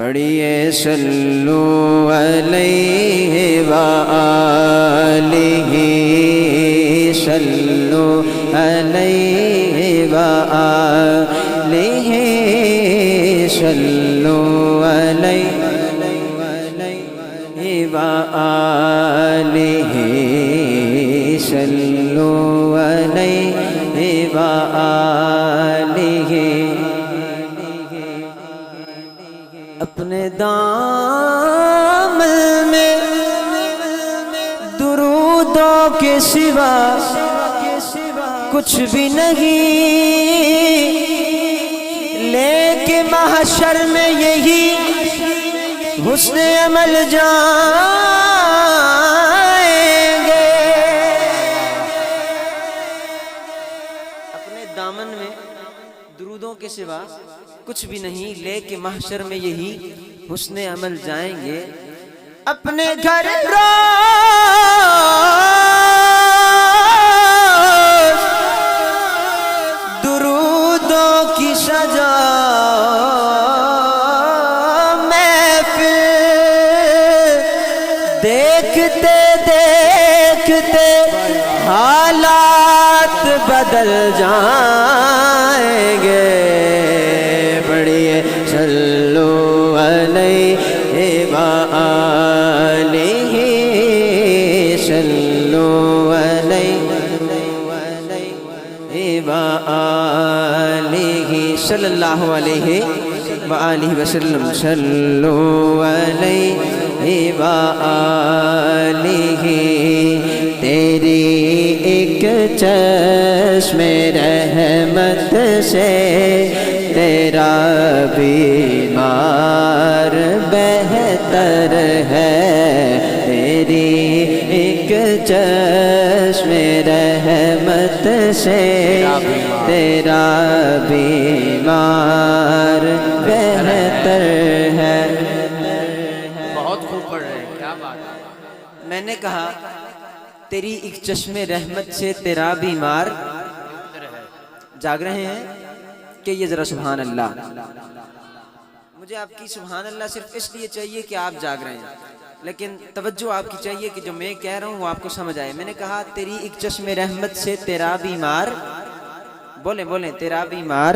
پڑھیے صلو علیہ وآلہ، صلو علیہ وآلہ، صلو علیہ وآلہ، صلو علیہ وآلہ۔ اپنے دامن میں درودوں کے سوا کچھ بھی نہیں، لیکن محشر میں یہی حسن عمل جائیں گے۔ اپنے دامن میں درودوں کے سوا کچھ بھی نہیں، لیکن محشر میں یہی حسن عمل جائیں گے۔ اپنے گھر روز درودوں کی سجا محفل، دیکھتے دیکھتے حالات بدل جائیں گے۔ پڑھیے صلو علیہ وآلہ، صلو علیہ وآلہ، صلی اللہ علیہ وآلہ وسلم، صلو علیہ وآلہ۔ تیری ایک چشم رحمت سے تیرا بیمار بہتر ہے، تیری ایک چشم رحمت سے تیرا بیمار بہتر ہے۔ بہت خوب پڑھ رہے ہیں، کیا بات ہے۔ میں نے کہا تیری ایک چشم رحمت سے تیرا بیمار جاگ رہے ہیں کہ یہ ذرا سبحان اللہ۔ مجھے آپ کی سبحان اللہ صرف اس لیے چاہیے کہ آپ جاگ رہے ہیں، لیکن توجہ آپ کی چاہیے کہ جو میں کہہ رہا ہوں وہ آپ کو سمجھ آئے۔ میں نے کہا تیری ایک چشم رحمت سے تیرا بیمار، بولیں بولیں، تیرا بیمار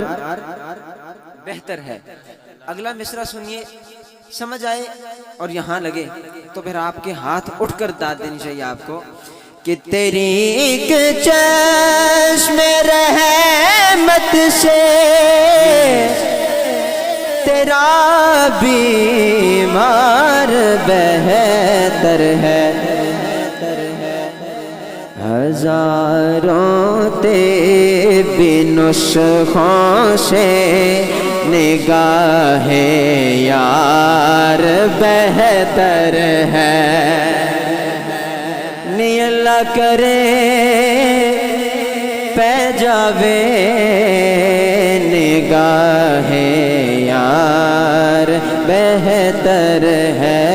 بہتر ہے۔ اگلا مصرع سنیے، سمجھ آئے اور یہاں لگے تو پھر آپ کے ہاتھ اٹھ کر داد دینی چاہیے آپ کو کہ تیری ایک چشم رحمت سے تیرا بیمار بہتر ہے۔ ہزاروں طبی نسخوں سے نگاہ یار بہتر ہے۔ نی اللہ کرے پہ جاوے نگاہ یار بہتر ہے،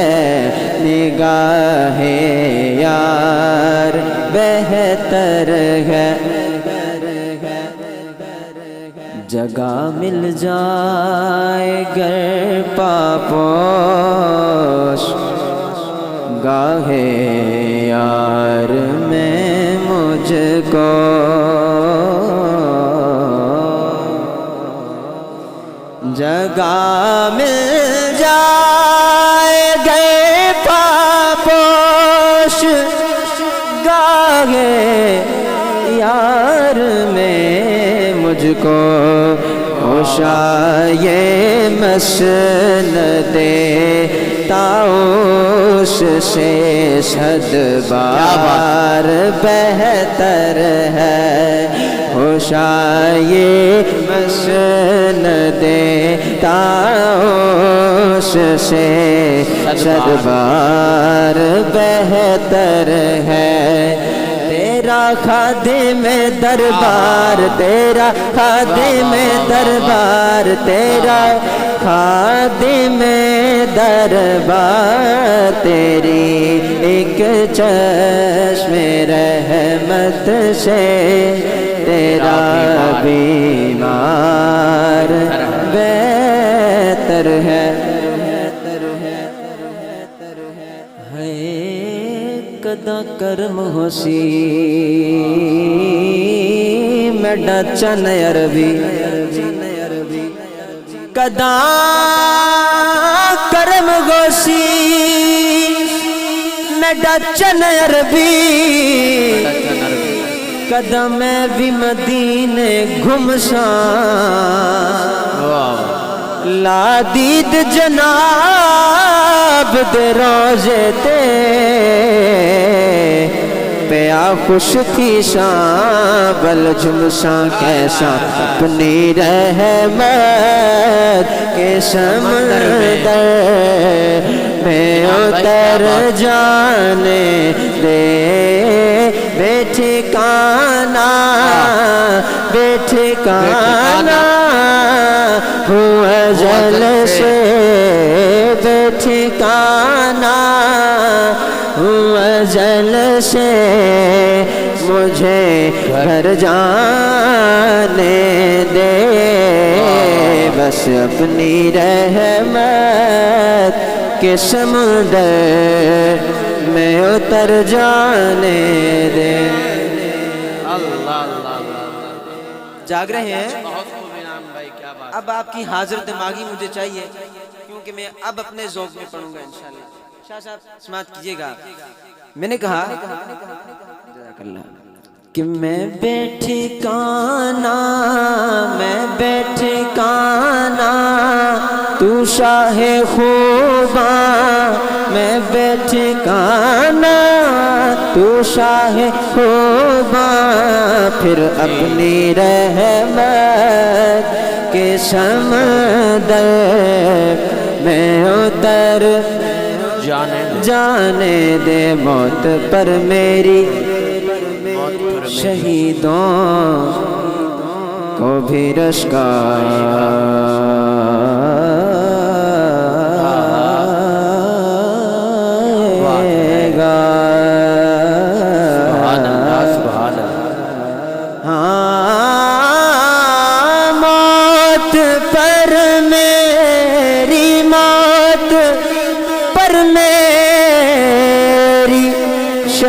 نگاہ یار بہتر ہے۔ جگہ مل جائے گر پاپوش گاہے یار میں مجھ کو، جگہ مل جائے گئے پاپوش گاہے یار میں مجھ کو، ہوشائے مسند طاؤس سے صد بار بہتر ہے، ہوشائے مسند طاؤس سے صد بار بہتر ہے۔ تیرا خادم دربار، تیرا خادم دربار، تیرا خادم دربار، تیری ایک چشم رحمت سے تیرا بیمار بہتر ہے۔ کدا کرم ہوسی میں ڈچن عربی کدا کرم ہوسی میں ڈچن عربی کدا میں بھی مدینے گھمساں لا دید جناب دے روزے تے پیا خوش تھی شاں بل جمساں کیسا اپنی رحمت کے سمندر میں اتر جانے دے بے ٹھکانہ ہوں ازل سے بے ٹھکانہ ہوں ازل سے مجھے گھر جانے دے بس اپنی رحمت کے سمندر میں اتر جانے دے جاگ رہے ہیں بہت خوب انعام بھائی کیا بات اب آپ کی حاضر دماغی مجھے چاہیے کیونکہ میں اب اپنے ذوق میں پڑھوں گا انشاءاللہ شاہ صاحب سماعت کیجئے گا میں نے کہا کہ میں بیٹھکانہ تو شاہ خوباں میں بیٹھکانہ تو شاہ خوباں پھر اپنی رحمت کے سمندر میں اتر جانے دے موت پر میری شہیدوں کو بھی رشکا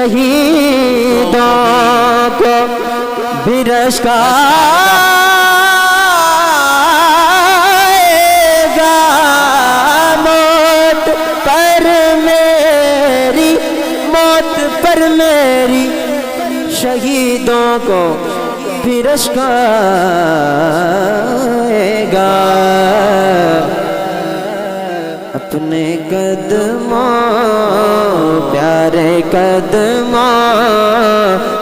شہیدوں کو بھی رشکا گا موت پر میری شہیدوں کو بھی رشکا گا اپنے قدموں پیارے قدموں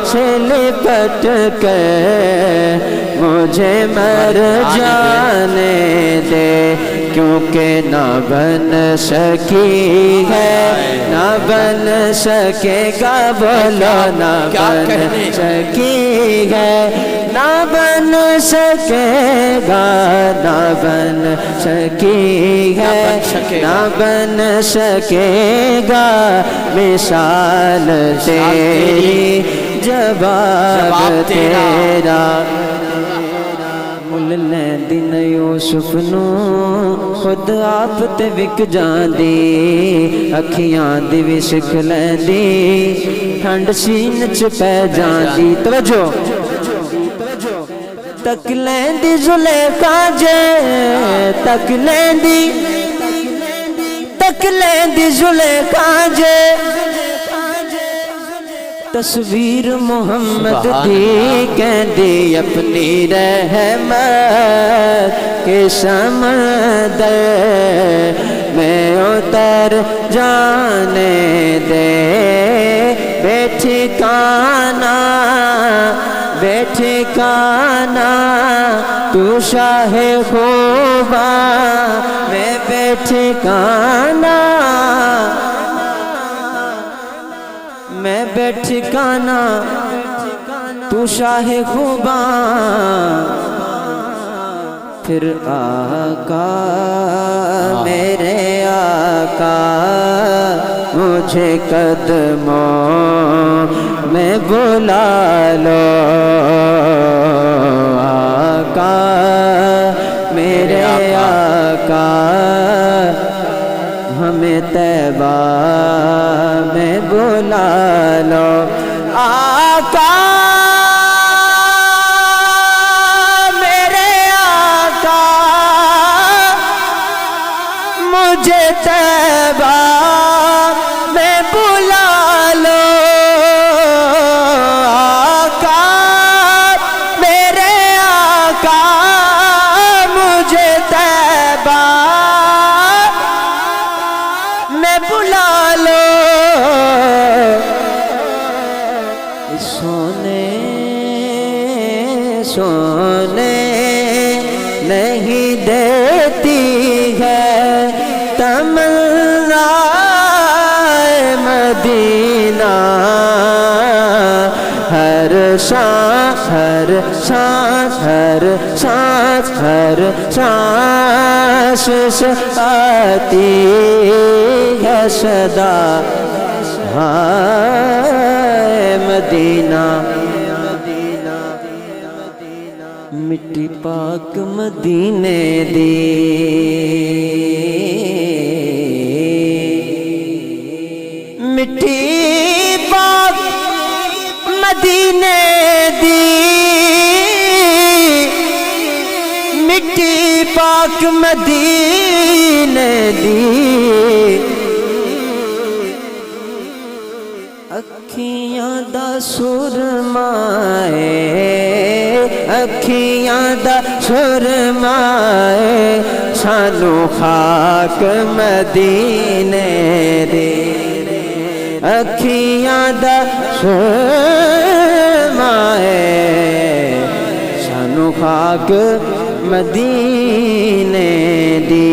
سے لپٹ کر مجھے مر جانے دے کیونکہ نہ بن سکی ہے نہ بن سکے گا بولو نہ بن سکی ہے نہ بن سکے گا نہ بن سکی ہے نہ بن سکے گا مثال تیری جواب تیرا مل لیندی یوسف نو خود آپ تے وک جاندی اکھیاں دی وی سکھ لیندی ٹھنڈ سین چ پے جاندی توجہ تک لیندی زلیخا جے تک لیندی زلیخا جے تصویر محمد دی کہندی اپنی رحمت کے سمندر میں اتر جانے دے بے ٹھکانہ تو شاہ خوباں میں بے ٹھکانہ میں بے ٹھکانہ تو شاہ خوباں پھر آقا میرے آقا مجھے قدموں میں بلا لو آقا میرے آقا ہمیں طیبہ میں بلا لو آقا میرے آقا مجھے طیبہ میں بلا لو آقا میرے آقا مجھے طیبہ میں بلا لو سونے سونے نہیں دیتی ہے تمنا مدینہ ہر سانس ہر سانس ہر سانس ہر سانس سے آتی ہے صدا ہائے مدینہ مٹی پاک مدینے دی مٹی پاک مدینے دی مٹی پاک مدینے دی اکھیاں دا سرمائے اکھیاں دا سرمائے سانو خاک مدینے دے اکھیاں دا سرمائے سانو خاک مدینے دی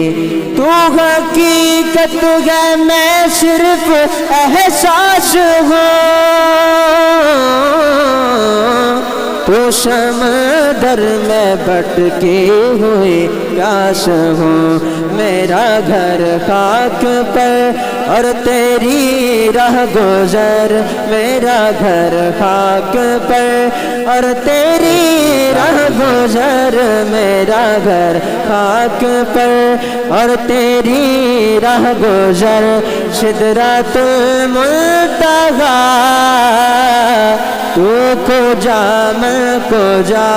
تو حقیقت ہے میں صرف احساس ہوں تو سمندر میں بھٹکی ہوئی پیاس ہوں میرا گھر خاک پر اور تیری راہ گزر میرا گھر خاک پر اور تیری راہ گزر میرا گھر خاک پر اور تیری راہ گزر سدرۃ المنتہا تو کو جا میں کو جا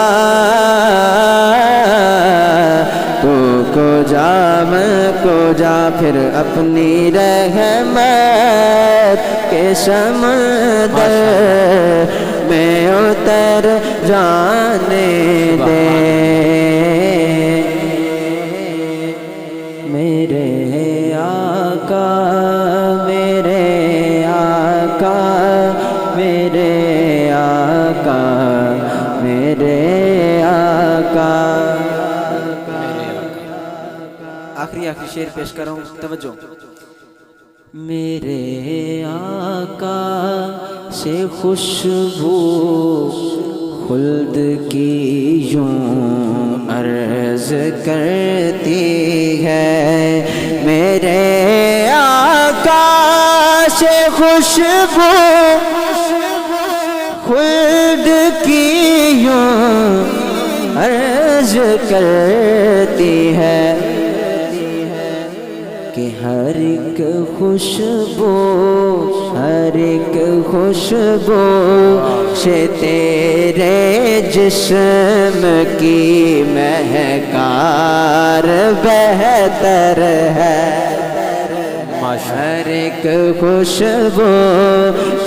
تو کو جا میں کو جا پھر اپنی رحمت کے سمندر میں اتر جانے دے میرے آقا میرے آقا میرے آقا میرے آقا آخری شعر پیش کر رہا ہوں توجہ میرے آقا سے خوشبو خلد کی یوں عرض کرتی ہے میرے آقا سے خوشبو خلد کی یوں عرض کرتی ہے کہ ہر ایک خوشبو ہر ایک خوشبو سے تیرے جسم کی مہکار بہتر ہے ہر ایک خوشبو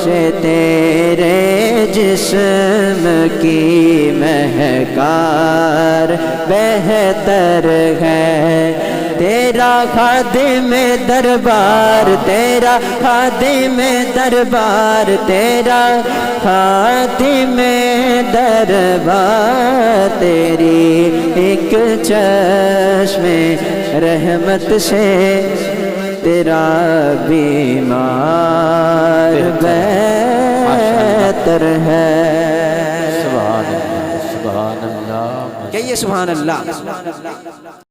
سے تیرے جسم کی مہکار بہتر ہے تیرا خادم دربار تیرا خادم دربار تیرا خادم دربار تیری ایک چشم رحمت سے تیرا بیمار بہتر ہے سبحان اللہ کہیے سبحان اللہ